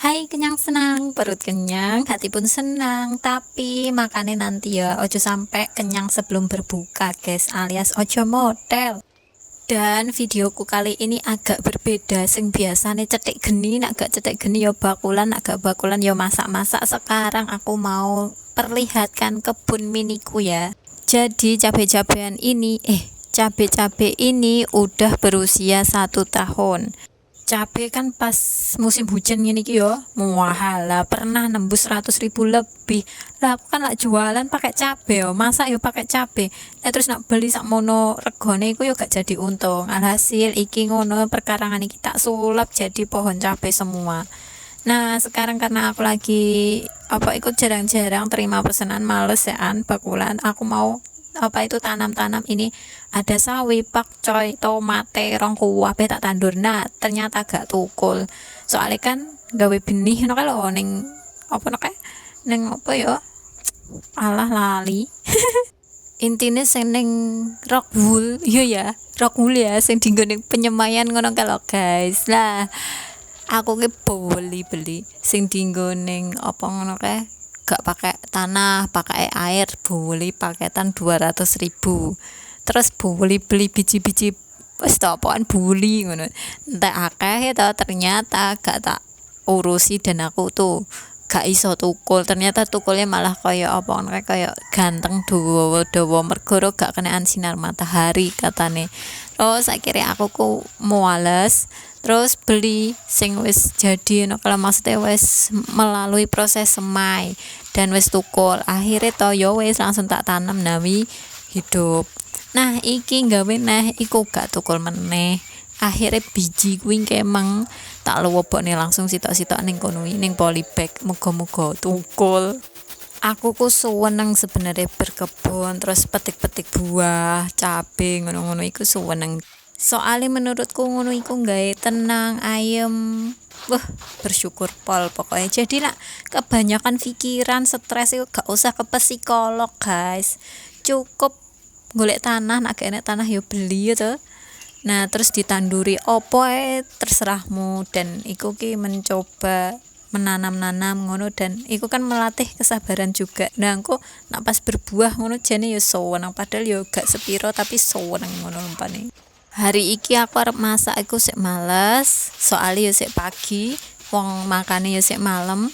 Hai, kenyang senang, perut kenyang, hati pun senang, tapi makannya nanti ya, ojo sampai kenyang sebelum berbuka guys, alias ojo model. Dan videoku kali ini agak berbeda, sing biasanya cetek geni, nak gak cetek geni yo bakulan, nak gak bakulan yo masak-masak. Sekarang aku mau perlihatkan kebun miniku ya. Jadi cabe-cabe ini udah berusia 1 tahun. Cabe kan pas musim hujan gini yo mahal lah, pernah nembus 100.000 lebih lah. Aku kan lak jualan pakai cabe yo, masa yo pakai cabe terus nak beli sak mono regone iku yo gak jadi untung. Alhasil iki ngono, perkarangan iki tak sulap jadi pohon cabe semua. Nah sekarang karena aku lagi ikut jarang-jarang terima pesanan, males yaan bakulan, aku mau tanam-tanam ini. Ada sawi, pakcoy, tomat, terong, kuwabe tak tandur. Nah ternyata gak tukul, soalnya kan gawe benih no kalau neng ya, alah lali. Intine sing ning Rockwool ya, Rockwool ya, sing dinggo ning penyemayan ngono kalau guys. Lah aku ki beli sing dinggo ning ngono gak pakai tanah, pakai air, beli paketan 200.000. Terus beli biji-biji wis apaan buli ngono, entek akeh to, ternyata gak tak urusi dan aku tuh gak iso tukul. Ternyata tukulnya malah kayak ganteng dawa mergo gak kenaan sinar matahari katane. Terus akhirnya aku muales, terus beli sing wis jadi kalau maksudnya wis melalui proses semai dan wis tukul. Akhirnya to yo wis langsung tak tanam nawi hidup. Nah iki gawe iku gak tukul meneh. Akhirnya biji kuwi kemeng tak luwebokne langsung sitok-sitok ning kono ning polybag, muga-muga tukul. Aku suweneng sebenarnya berkebun, terus petik-petik buah, cabe ngono-ngono iku suweneng. Soalnya menurutku ngono iku gawe tenang, ayem. Bersyukur pol pokoknya. Jadi nak kebanyakan pikiran, stres itu gak usah ke psikolog guys. Cukup golek tanah, nak enek tanah yo beli gitu. Nah terus ditanduri opo terserahmu, dan iku ki mencoba menanam-nanam ngono, dan iku kan melatih kesabaran juga. Nah aku nak pas berbuah ngono jane yo seneng, padahal yo gak sepiro tapi seneng ngono umpane. Hari iki aku arep masak iku sik males, soalnya yo sik pagi, wong makane yo sik malam,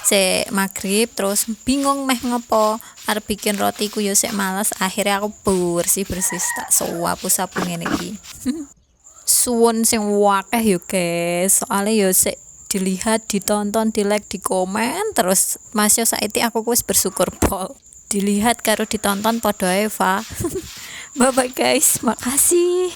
sik maghrib, terus bingung meh ngopo arep bikin roti ku yo sik males. Akhirnya aku bersih tak sapu ngene iki. Suwun sing wakeh yo guys, soalnya yo sik dilihat, ditonton, di like, di komen terus. Mas yo saiki aku wis bersyukur pol, dilihat karo ditonton podo Eva. Bye bye guys, makasih.